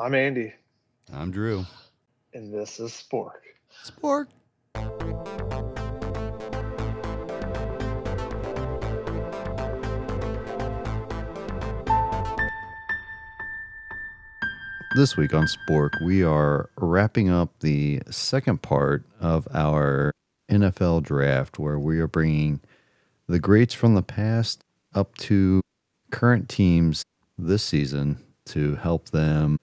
I'm Andy, I'm Drew. and this is Spork. Spork. This week on Spork, we are wrapping up the second part of our NFL draft, where we are bringing the greats from the past up to current teams this season to help them,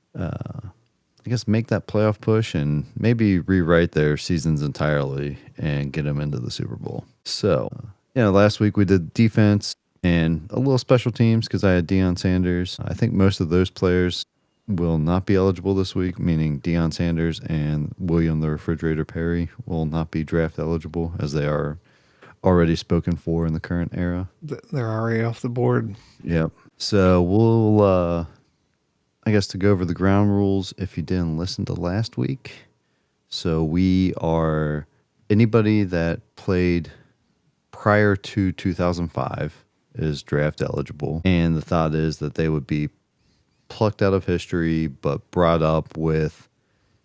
make that playoff push and maybe rewrite their seasons entirely and get them into the Super Bowl. So, last week we did defense and a little special teams because I had Deion Sanders. I think most of those players will not be eligible this week, meaning Deion Sanders and William the Refrigerator Perry will not be draft eligible as they are already spoken for in the current era. They're already off the board. Yep. So we'll, to go over the ground rules if you didn't listen to last week. So we are anybody that played prior to 2005 is draft eligible. And the thought is that they would be plucked out of history, but brought up with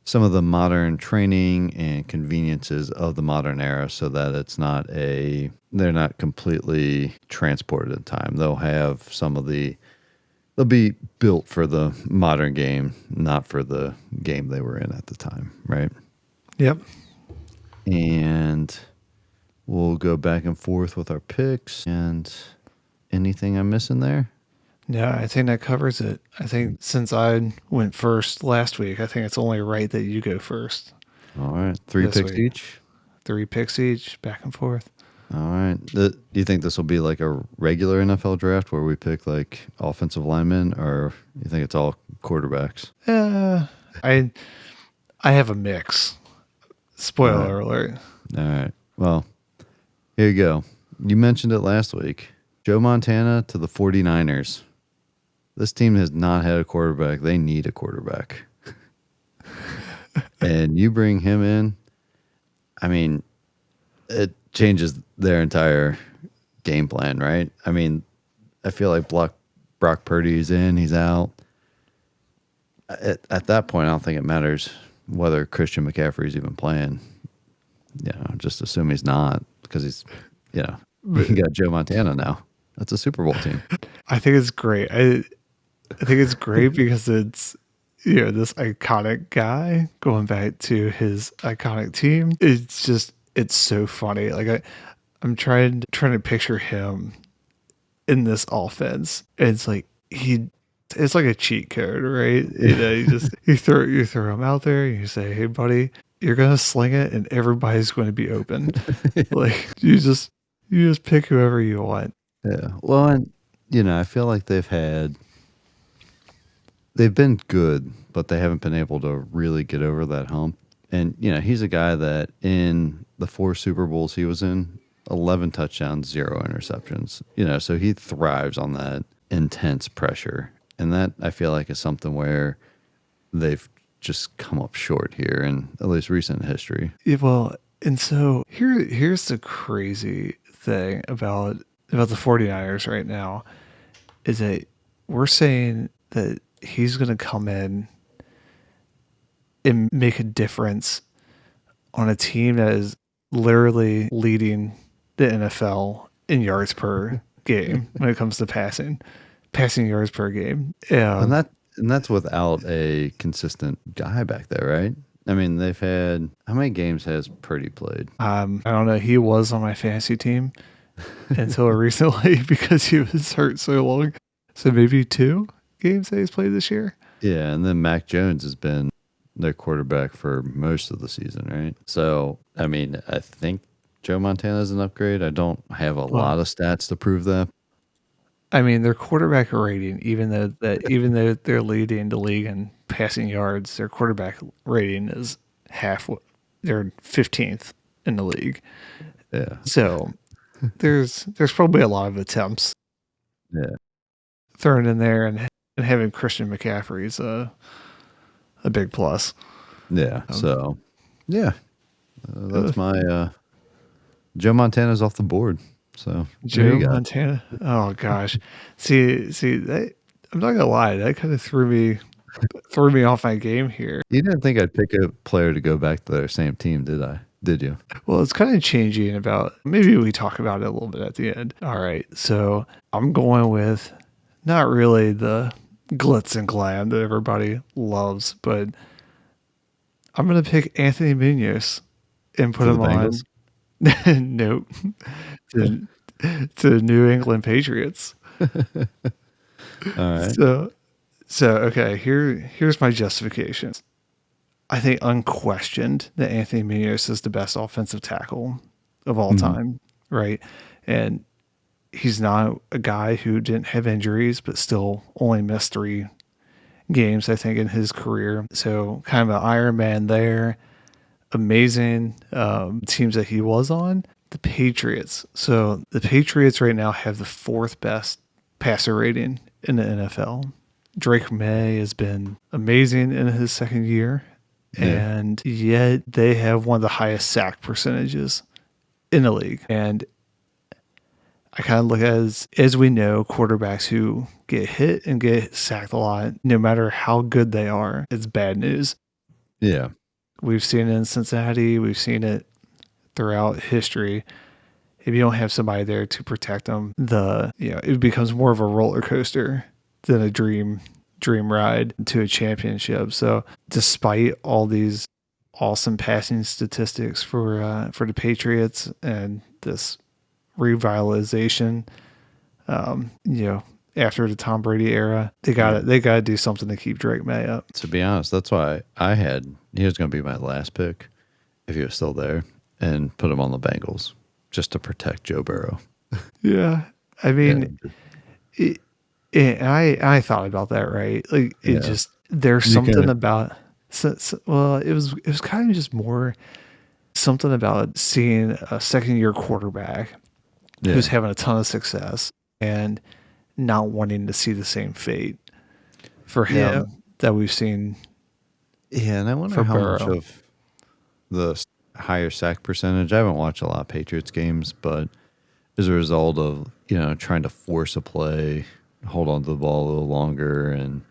some of the modern training and conveniences of the modern era so that they're not completely transported in time. They'll be built for the modern game, not for the game they were in at the time, right? Yep. And we'll go back and forth with our picks. And anything I'm missing there? No, I think that covers it. I think since I went first last week, I think it's only right that you go first. All right. 3 picks each? 3 picks each, back and forth. All right. Do you think this will be like a regular NFL draft where we pick like offensive linemen, or you think it's all quarterbacks? I have a mix. Spoiler alert. All right. Well, here you go. You mentioned it last week. Joe Montana to the 49ers. This team has not had a quarterback. They need a quarterback. And you bring him in, I mean, it changes their entire game plan, right? I mean, I feel like Brock Purdy's in, he's out. At that point, I don't think it matters whether Christian McCaffrey's even playing. Just assume he's not because he's, you got Joe Montana now. That's a Super Bowl team. I think it's great. I think it's great because it's this iconic guy going back to his iconic team. It's so funny. Like I'm trying to picture him in this offense. It's like it's like a cheat code, right? You throw him out there and you say, "Hey buddy, you're gonna sling it and everybody's going to be open." Like you just pick whoever you want. Yeah. Well, and I feel like they've been good, but they haven't been able to really get over that hump. And, he's a guy that in the 4 Super Bowls he was in, 11 touchdowns, 0 interceptions, so he thrives on that intense pressure. And that I feel like is something where they've just come up short here in at least recent history. Yeah, well, and so here's the crazy thing about the 49ers right now is that we're saying that he's going to come in and make a difference on a team that is literally leading the NFL in yards per game when it comes to passing yards per game. And that's without a consistent guy back there, right? I mean, they've had, how many games has Purdy played? I don't know. He was on my fantasy team until recently because he was hurt so long. So maybe 2 games that he's played this year. Yeah, and then Mac Jones has been their quarterback for most of the season, right? So, I mean, I think Joe Montana is an upgrade. I don't have a lot of stats to prove that. I mean, their quarterback rating, even though they're leading the league in passing yards, their quarterback rating is they're 15th in the league. Yeah. So there's probably a lot of attempts. Yeah. Thrown in there and having Christian McCaffrey is a big plus. Yeah. So, yeah, that's my Joe Montana's off the board. So Joe Montana. Oh gosh, see, I'm not gonna lie, that kind of threw me threw me off my game here. You didn't think I'd pick a player to go back to their same team, did I? Did you? Well, it's kind of changing about maybe we talk about it a little bit at the end. All right. So I'm going with not really the glitz and glam that everybody loves, but I'm going to pick Anthony Munoz and put For the him Bengals? on. Nope. To, to New England Patriots. All right. So okay, here's my justification. I think unquestioned that Anthony Munoz is the best offensive tackle of all Mhm. time, right? And he's not a guy who didn't have injuries, but still only missed 3 games, I think, in his career. So kind of an Iron Man there. Amazing teams that he was on. The Patriots. So the Patriots right now have the 4th best passer rating in the NFL. Drake May has been amazing in his 2nd year, Yeah. and yet they have one of the highest sack percentages in the league. And I kind of look at it as we know, quarterbacks who get hit and get sacked a lot, no matter how good they are, it's bad news. Yeah. We've seen it in Cincinnati. We've seen it throughout history. If you don't have somebody there to protect them, it becomes more of a roller coaster than a dream ride to a championship. So despite all these awesome passing statistics for the Patriots and this revitalization, after the Tom Brady era, Yeah. they got to do something to keep Drake May up. To be honest, that's why he was going to be my last pick if he was still there and put him on the Bengals just to protect Joe Burrow. Yeah, I Yeah. mean, and I thought about that, right? Like it Yeah. just there's You something can, about well, it was kind of just more something about seeing a 2nd-year quarterback who's yeah. having a ton of success and not wanting to see the same fate for Yeah. him that we've seen Yeah. And I wonder for how much Burrow. of the higher sack percentage, I haven't watched a lot of Patriots games, but as a result of, trying to force a play, hold on to the ball a little longer. And,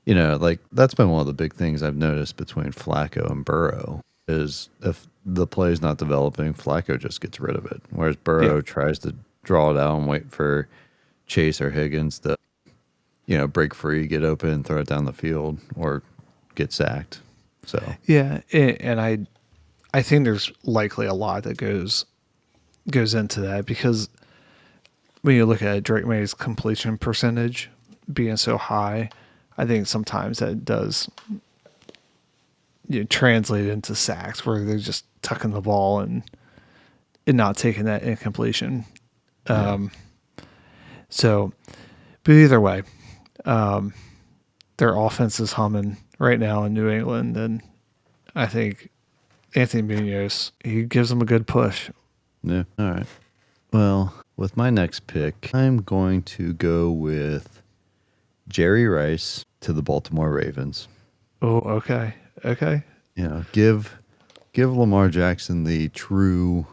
like that's been one of the big things I've noticed between Flacco and Burrow is if the play is not developing, Flacco just gets rid of it. Whereas Yeah. Burrow tries to draw it out and wait for Chase or Higgins to, break free, get open, throw it down the field, or get sacked. So, Yeah, and I think there's likely a lot that goes into that because when you look at Drake May's completion percentage being so high, I think sometimes that does translate into sacks where they're just tucking the ball and not taking that incompletion. yeah. So, but either way, their offense is humming right now in New England, and I think Anthony Munoz he gives them a good push. Yeah. All right. Well, with my next pick, I'm going to go with Jerry Rice to the Baltimore Ravens. Oh, okay, okay, Give Lamar Jackson the true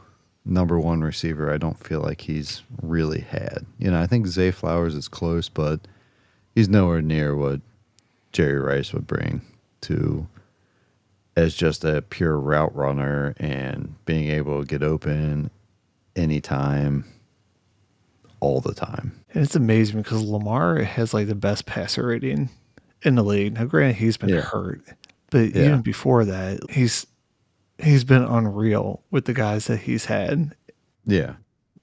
number one receiver. I don't feel like he's really had. I think Zay Flowers is close, but he's nowhere near what Jerry Rice would bring to as just a pure route runner and being able to get open anytime, all the time. and it's amazing because Lamar has like the best passer rating in the league. Now, granted, he's been Yeah. hurt, but Yeah. even before that, he's been unreal with the guys that he's had. Yeah.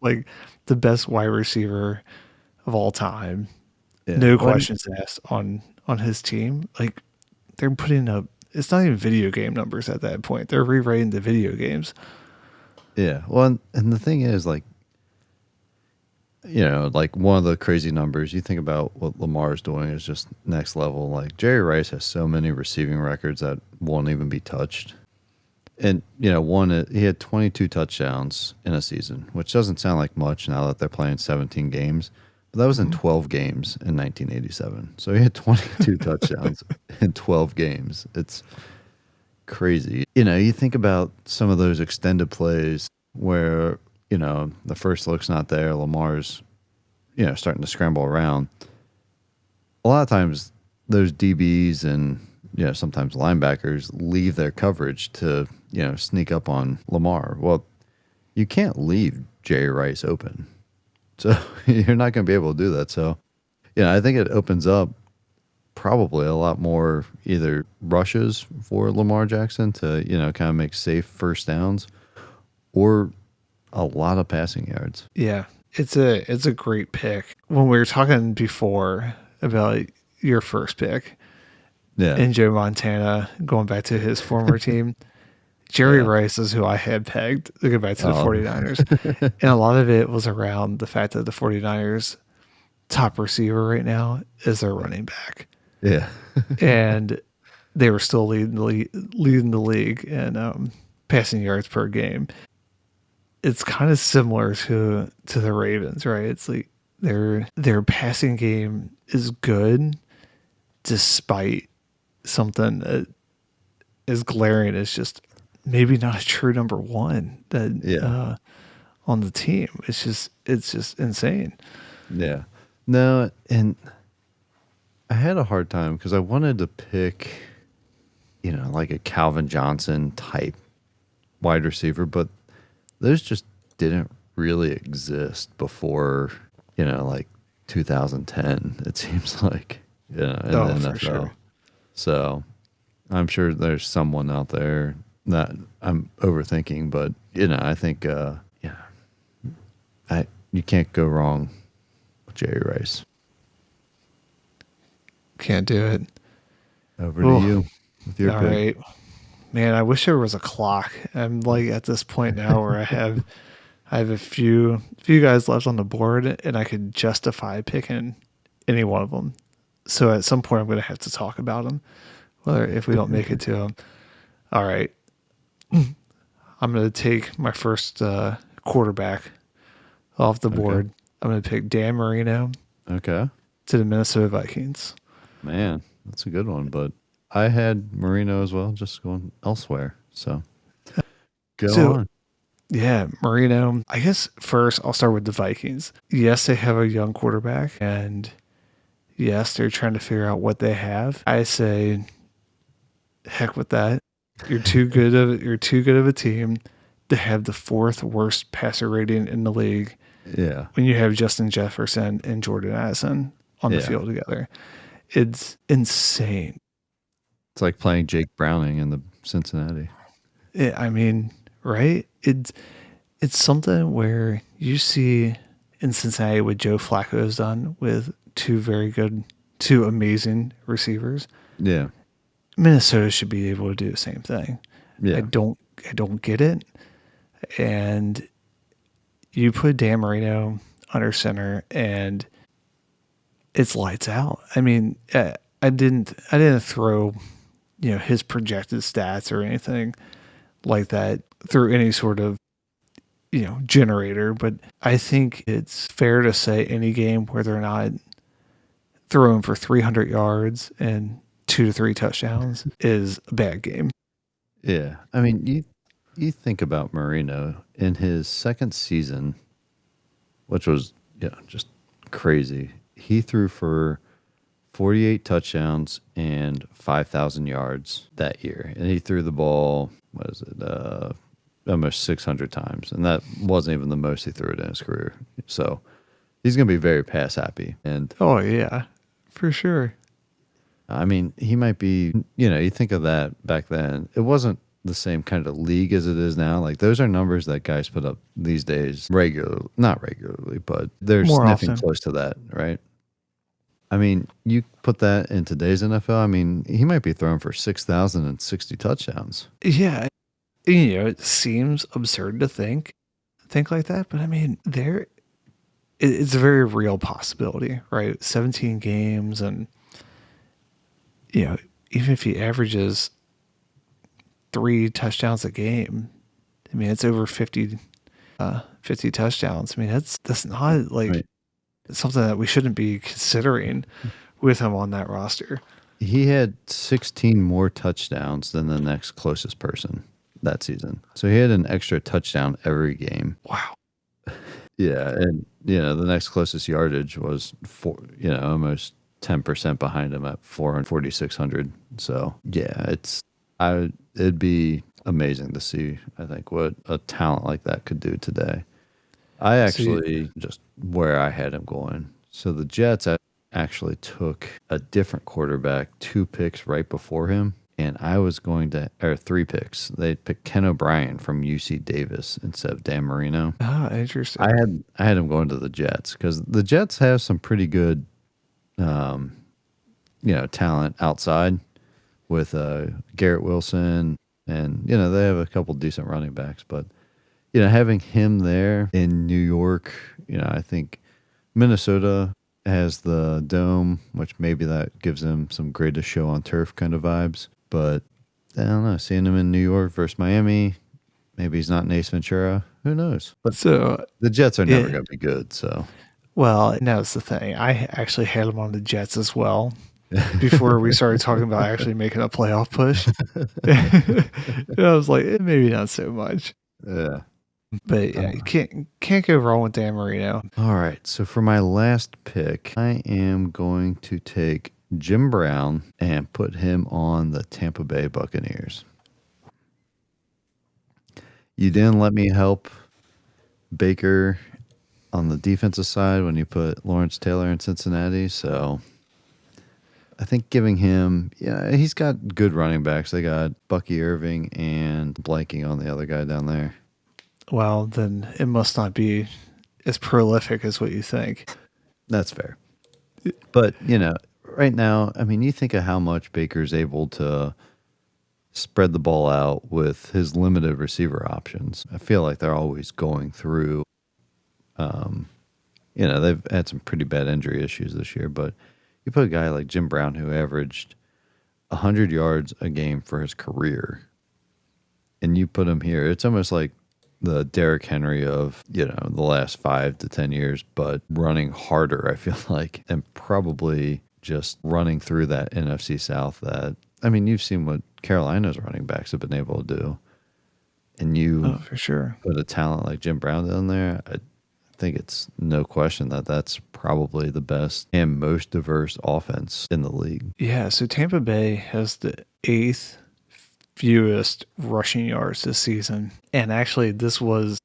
Like the best wide receiver of all time, Yeah. no When questions asked on his team. Like they're putting up. It's not even video game numbers at that point. They're rewriting the video games. Yeah. Well, and the thing is, like, like one of the crazy numbers, you think about what Lamar's doing is just next level. Like, Jerry Rice has so many receiving records that won't even be touched. And, he had 22 touchdowns in a season, which doesn't sound like much now that they're playing 17 games. But that was in Mhm. 12 games in 1987. So he had 22 touchdowns in 12 games. It's crazy. You think about some of those extended plays where, the first look's not there. Lamar's, starting to scramble around. A lot of times those DBs and sometimes linebackers leave their coverage to sneak up on Lamar. Well, you can't leave Jerry Rice open, so you're not going to be able to do that. So I think it opens up probably a lot more either rushes for Lamar Jackson to kind of make safe first downs, or a lot of passing yards. Yeah, it's a great pick. When we were talking before about your first pick Yeah. and Joe Montana going back to his former team, Jerry Yeah. Rice is who I had pegged to go back to the Oh, 49ers. And a lot of it was around the fact that the 49ers top receiver right now is their running back. yeah. And they were still leading the league in passing yards per game. It's kind of similar to the Ravens, right? It's like their passing game is good despite something that is glaring as just maybe not a true number one that Yeah. on the team. It's just insane. Yeah. No, and I had a hard time because I wanted to pick, like a Calvin Johnson type wide receiver, but those just didn't really exist before, like 2010, it seems like, in the Oh, for NFL. sure. So I'm sure there's someone out there that I'm overthinking, but, I think, you can't go wrong with Jerry Rice. Can't do it. Over to Oh, you with your all pick. right. Man, I wish there was a clock. I'm like at this point now where I have a few guys left on the board and I could justify picking any one of them. So at some point I'm going to have to talk about them, whether if we don't make it to them. All right. I'm going to take my first quarterback off the Okay. board. I'm going to pick Dan Marino Okay. to the Minnesota Vikings. Man, that's a good one. But I had Marino as well, just going elsewhere. So go So, on. yeah, Marino. I guess first I'll start with the Vikings. Yes, they have a young quarterback, and yes, they're trying to figure out what they have. I say, heck with that. You're too good of a team to have the fourth worst passer rating in the league Yeah. when you have Justin Jefferson and Jordan Addison on the Yeah. field together. It's insane. It's like playing Jake Browning in the Cincinnati. I mean, right? It's something where you see in Cincinnati what Joe Flacco has done with two amazing receivers. Yeah. Minnesota should be able to do the same thing. I Yeah. don't I don't get it. And you put Dan Marino under center and it's lights out. I mean, I didn't throw, his projected stats or anything like that through any sort of, generator, but I think it's fair to say any game where they're not throwing for 300 yards and 2 to 3 touchdowns is a bad game. Yeah. I mean, you think about Marino in his second season, which was just crazy. He threw for 48 touchdowns and 5,000 yards that year. And he threw the ball, what is it, almost 600 times. And that wasn't even the most he threw it in his career. So he's going to be very pass happy. And Oh yeah, for sure. I mean, he might be, you think of that back then, it wasn't the same kind of league as it is now. Like those are numbers that guys put up these days not regularly, but they're More sniffing often. close to that, right? I mean, you put that in today's NFL. I mean, he might be throwing for 6,060 touchdowns. Yeah, it seems absurd to think like that, but I mean, it's a very real possibility, right? 17 games and you know, even if he averages 3 touchdowns a game, I mean, it's over 50 touchdowns. I mean, that's not like Right. something that we shouldn't be considering with him on that roster. He had 16 more touchdowns than the next closest person that season. So he had an extra touchdown every game. Wow. Yeah, and the next closest yardage was almost 10% behind him at 4,600. So yeah, it'd be amazing to see, I think, what a talent like that could do today. I So you, actually just where I had him going. So the Jets actually took a different quarterback 2 picks right before him. And I was going to, or 3 picks. They picked Ken O'Brien from UC Davis instead of Dan Marino. interesting. I had him going to the Jets because the Jets have some pretty good, talent outside with Garrett Wilson, and they have a couple decent running backs. But having him there in New York, I think Minnesota has the dome, which maybe that gives them some greatest show on turf kind of vibes. But I don't know, seeing him in New York versus Miami, maybe he's not an Ace Ventura. Who knows? But So the Jets are never yeah, going to be good. So well, and that's the thing. I actually had him on the Jets as well before we started talking about actually making a playoff push. And I was like, maybe not so much. yeah. But yeah, you can't go wrong with Dan Marino. All right. So for my last pick, I am going to take Jim Brown and put him on the Tampa Bay Buccaneers. You didn't let me help Baker on the defensive side when you put Lawrence Taylor in Cincinnati. So I think giving him, he's got good running backs. They got Bucky Irving and blanking on the other guy down there. Well, then it must not be as prolific as what you think. That's fair. But, right now, I mean, you think of how much Baker's able to spread the ball out with his limited receiver options. I feel like they're always going through, they've had some pretty bad injury issues this year, but you put a guy like Jim Brown who averaged 100 yards a game for his career, and you put him here, it's almost like the Derrick Henry of, the last 5 to 10 years, but running harder, I feel like, and probably just running through that NFC South that, I mean, you've seen what Carolina's running backs have been able to do. And you Oh, for sure. put a talent like Jim Brown down there, I think it's no question that that's probably the best and most diverse offense in the league. Yeah, so Tampa Bay has the eighth fewest rushing yards this season. And actually it was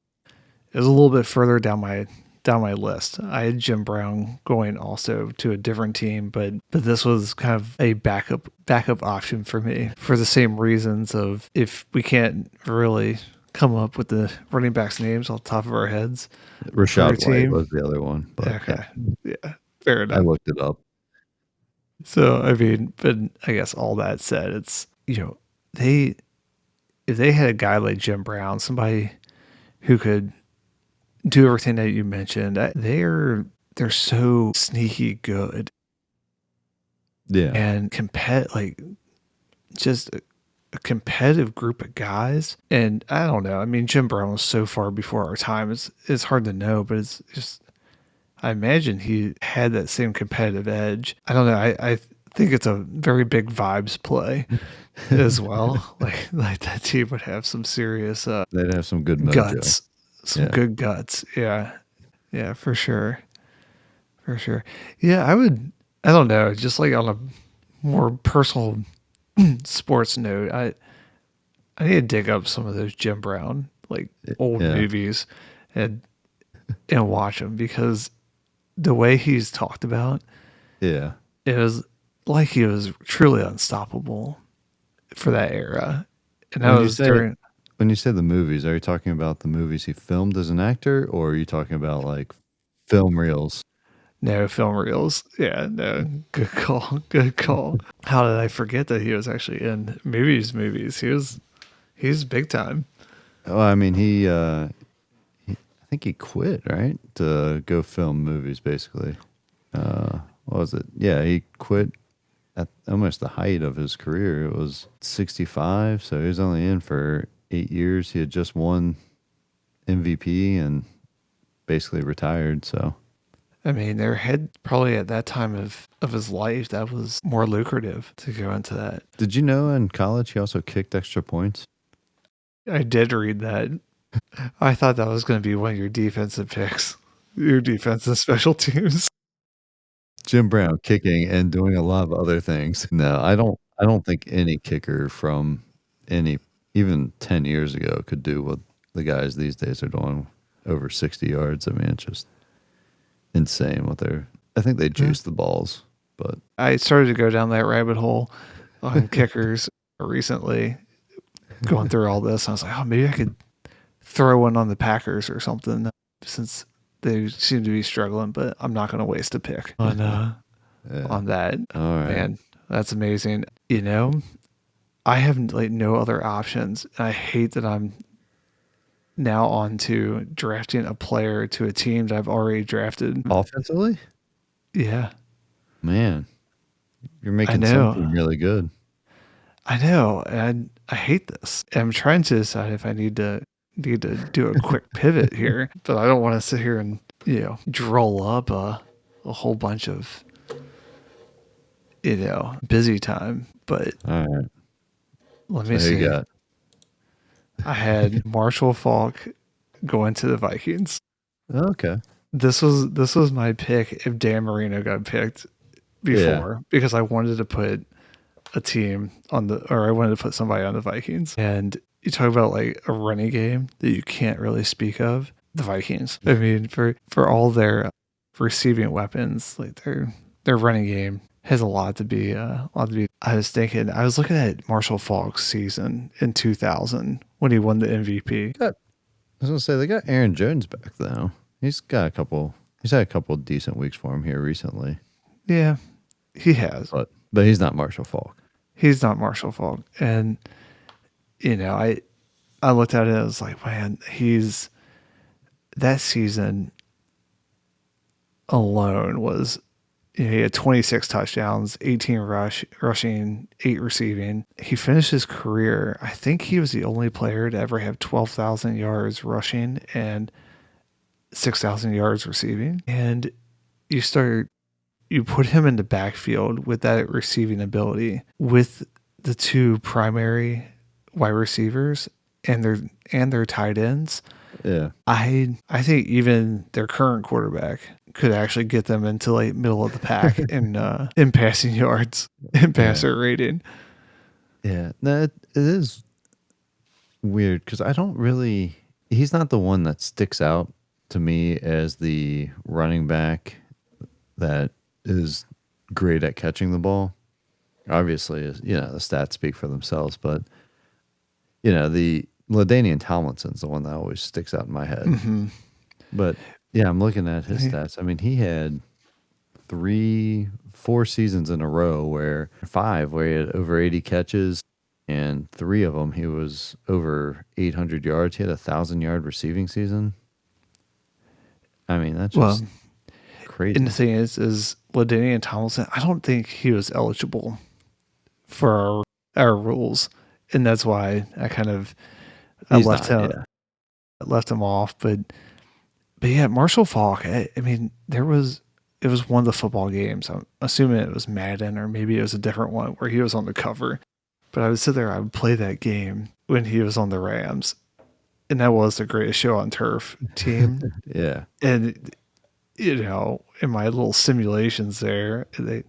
a little bit further down my list. I had Jim Brown going also to a different team, but this was kind of a backup option for me for the same reasons of if we can't really come up with the running backs names off the top of our heads for a Rashad White team. was the other one, but Okay. Yeah. Fair I enough. looked it up. So I mean, but I guess all that said, it's they if they had a guy like Jim Brown, somebody who could do everything that you mentioned, they're so sneaky good Yeah. and just a competitive group of guys. And I don't know. I mean, Jim Brown was so far before our time. It's hard to know, but it's just I imagine he had that same competitive edge. I don't know. I think it's a very big vibes play as well. Like that team would have some serious They'd have some good mojo. guts, some Yeah. good guts. Yeah, yeah, for sure, for sure. Yeah, I would. I don't know. Just like on a more personal sports note, I need to dig up some of those Jim Brown like old Yeah. movies and watch them because the way he's talked about, Yeah. it was like he was truly unstoppable for that era. And that When you was say during when you say the movies, are you talking about the movies he filmed as an actor, or are you talking about like film reels? no film reels. Yeah, no, good call. Good call. How did I forget that he was actually in movies? He's big time. Oh, I mean, I think he quit, right, to go film movies. Basically, what was it? Yeah, he quit at almost the height of his career. It was 65, so he was only in for 8 years. He had just won MVP and basically retired. So I mean, their head probably at that time of his life that was more lucrative to go into that. did you know in college he also kicked extra points? I did read that. I thought that was going to be one of your defensive picks, your defensive special teams. Jim Brown kicking and doing a lot of other things. No, I don't think any kicker from any even 10 years ago could do what the guys these days are doing over 60 yards. I mean, it's just insane what they're I think they Yeah. juice the balls, but I started to go down that rabbit hole on kickers recently, going through all this. I was like, oh, maybe I could throw one on the Packers or something since they seem to be struggling, but I'm not going to waste a pick yeah. on that. All right. Man, that's amazing. You know, I have like no other options. I hate that I'm now on to drafting a player to a team that I've already drafted. Offensively? Yeah, Man, you're I making some know. team really good. I know. And I hate this. I'm trying to decide if I need to do a quick pivot here, but I don't want to sit here and, droll up a whole bunch of, busy time. But All right. let So me who you see. got? I had Marshall Falk going to the Vikings. Okay. This was my pick if Dan Marino got picked Yeah. before because I wanted to put a team on or I wanted to put somebody on the Vikings. And you talk about like a running game that you can't really speak of. The Vikings. I mean, for all their receiving weapons, like their running game has a lot to be. I was thinking. I was looking at Marshall Falk's season in 2000 when he won the MVP. Got I was gonna say they got Aaron Jones back though. He's had a couple decent weeks for him here recently. Yeah, he has. But he's not Marshall Falk. He's not Marshall Falk, and I looked at it. I was like, man, he's that season alone was he had 26 touchdowns, 18 rushing, 8 receiving. He finished his career, I think he was the only player to ever have 12,000 yards rushing and 6,000 yards receiving. And you start you put him in the backfield with that receiving ability with the two primary wide receivers and their tight ends. Yeah. I think even their current quarterback could actually get them into like middle of the pack in passing yards and Yeah. passer rating. Yeah. No, it is weird because I don't really he's not the one that sticks out to me as the running back that is great at catching the ball. Obviously, the stats speak for themselves, but the LaDainian Tomlinson's the one that always sticks out in my head. Mm-hmm. But yeah, I'm looking at his stats. I mean, he had 4 seasons in a row where he had over 80 catches, and 3 of them he was over 800 yards. He had 1,000-yard receiving season. I mean, that's Well, just and the crazy. thing is LaDainian Tomlinson, I don't think he was eligible for our rules, and that's why I He's left not, him yeah. left him off. But yeah, Marshall Falk. I mean, it was one of the football games. I'm assuming it was Madden or maybe it was a different one where he was on the cover. But I would sit there, I would play that game when he was on the Rams, and that was the greatest show on turf team. Yeah. And in my little simulations there, like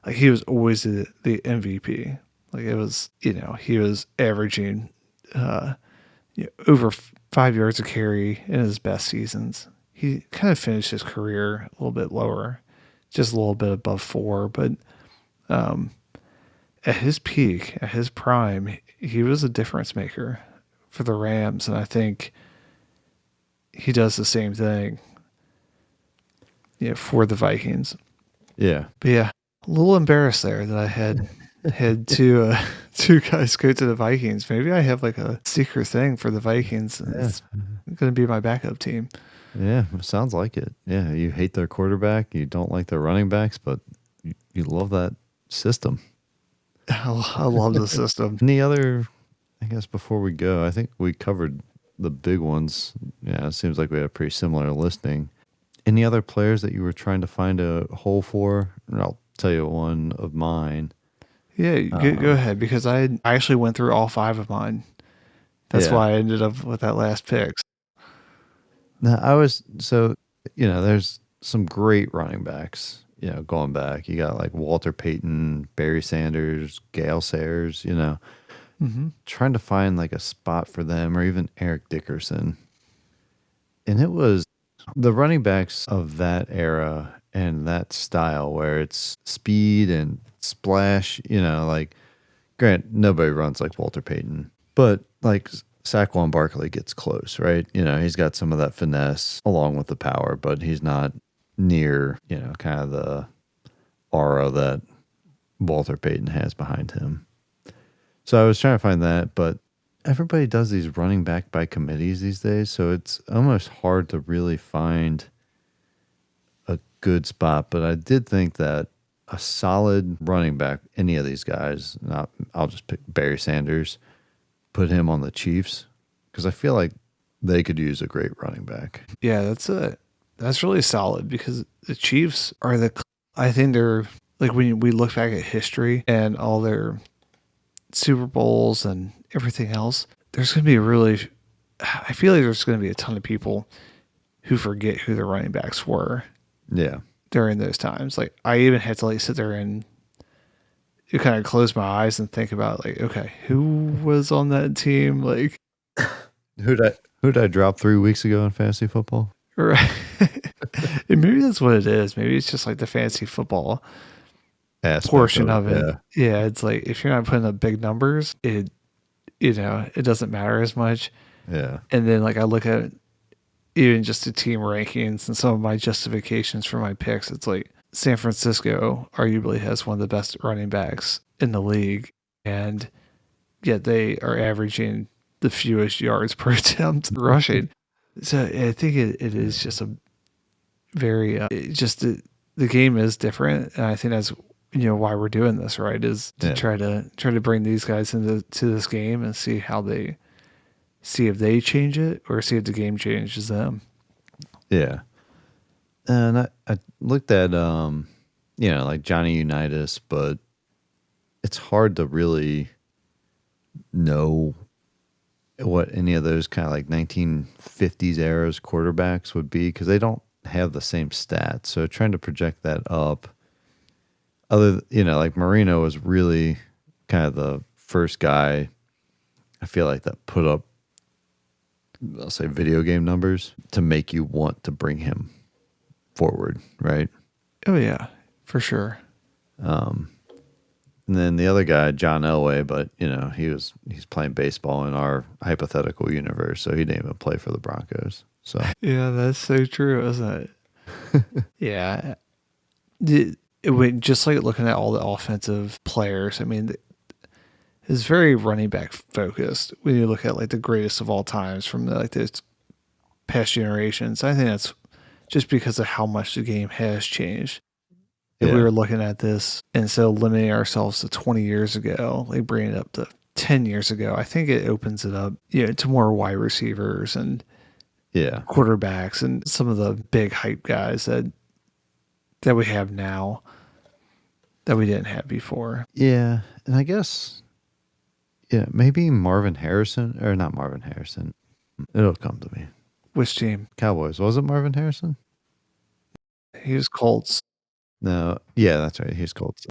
he was always the MVP. Like it was, he was averaging over 5 yards a carry in his best seasons. He kind of finished his career a little bit lower, just a little bit above 4. But at his peak, at his prime, he was a difference maker for the Rams. And I think he does the same thing for the Vikings. Yeah. But yeah, a little embarrassed there that I had two guys go to the Vikings. Maybe I have like a secret thing for the Vikings, and Yeah. it's going to be my backup team. Yeah. Sounds like it. Yeah. You hate their quarterback. You don't like their running backs, but you love that system. I love the system. Any other, I guess, before we go, I think we covered the big ones. Yeah. It seems like we had a pretty similar listing. Any other players that you were trying to find a hole for? And I'll tell you one of mine. Yeah, go ahead because I actually went through all 5 of mine. That's Yeah. why I ended up with that last pick. Now, there's some great running backs, going back, you got like Walter Payton, Barry Sanders, Gale Sayers, Mm-hmm. trying to find like a spot for them or even Eric Dickerson. And it was the running backs of that era and that style where it's speed and splash, like Grant, nobody runs like Walter Payton, but like Saquon Barkley gets close, right? He's got some of that finesse along with the power, but he's not near, kind of the aura that Walter Payton has behind him. So I was trying to find that, but everybody does these running back by committees these days, so it's almost hard to really find a good spot. But I did think that a solid running back, any of these guys, I'll just pick Barry Sanders, put him on the Chiefs because I feel like they could use a great running back. Yeah, that's really solid because the Chiefs are I think they're like when we look back at history and all their Super Bowls and everything else, there's going to be I feel like there's going to be a ton of people who forget who the running backs were Yeah. during those times. Like I even had to like sit there and you kind of close my eyes and think about like, okay, who was on that team? Like, Who'd I drop 3 weeks ago in fantasy football? right. And maybe that's what it is. Maybe it's just like the fantasy football Aspect portion of it. of it. Yeah. Yeah, it's like if you're not putting up big numbers, it doesn't matter as much. Yeah. And then like I look at even just the team rankings and some of my justifications for my picks, it's like San Francisco arguably has one of the best running backs in the league, and yet they are averaging the fewest yards per attempt rushing. So I think it is just a very the game is different, and I think that's why we're doing this, right? Is to Yeah. try to bring these guys into this game and see if they change it or see if the game changes them. Yeah. And I looked at like Johnny Unitas, but it's hard to really know what any of those kind of like 1950s eras quarterbacks would be because they don't have the same stats. So trying to project that up, like Marino was really kind of the first guy I feel like that put up, I'll say, video game numbers to make you want to bring him forward, right? Oh yeah, for sure. And then the other guy, John Elway, but he's playing baseball in our hypothetical universe, so he didn't even play for the Broncos. So Yeah, that's so true, isn't it? Yeah. It went just like looking at all the offensive players. I mean, it's very running back focused when you look at like the greatest of all times from like the past generations. I think that's just because of how much the game has changed. If we yeah, were looking at this and so limiting ourselves to 20 years ago, like bringing it up to 10 years ago, I think it opens it up, to more wide receivers and yeah, quarterbacks and some of the big hype guys that we have now that we didn't have before. yeah. And I guess maybe Marvin Harrison or not Marvin Harrison. It'll come to me. Which team? Cowboys. Was it Marvin Harrison? He was Colts. No. Yeah, that's right. He's Colts.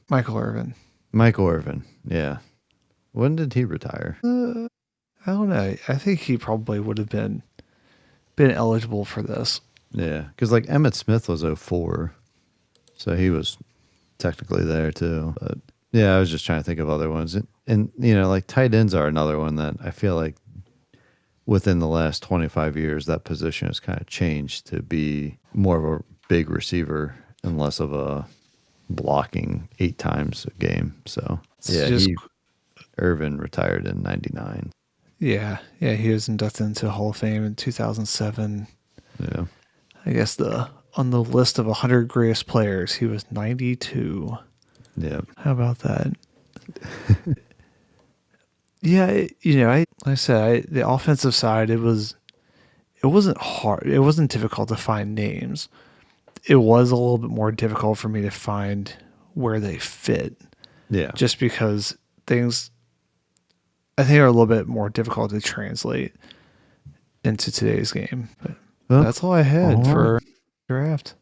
Michael Irvin. Michael Irvin. Yeah. When did he retire? I don't know. I think he probably would have been eligible for this. Yeah, because like Emmett Smith was 04, so he was technically there too. But yeah, I was just trying to think of other ones, and like tight ends are another one that I feel like within the last 25 years that position has kind of changed to be more of a big receiver and less of a blocking 8 times a game. So yeah, Irvin retired in '99. Yeah, he was inducted into Hall of Fame in 2007. Yeah, I guess on the list of 100 greatest players, he was 92. yeah, How about that? Yeah, like I said, the offensive side, it wasn't hard. It wasn't difficult to find names. It was a little bit more difficult for me to find where they fit, yeah. just because things I think are a little bit more difficult to translate into today's game. But Well, that's all I had all right. for draft.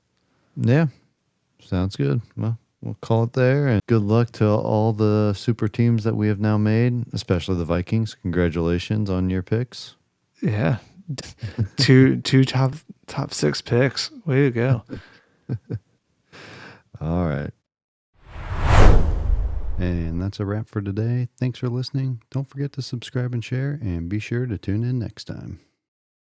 Yeah. Sounds good. Well, we'll call it there. And good luck to all the super teams that we have now made, especially the Vikings. Congratulations on your picks. Yeah. Two top six picks. Way to go. All right. And that's a wrap for today. Thanks for listening. Don't forget to subscribe and share, and be sure to tune in next time.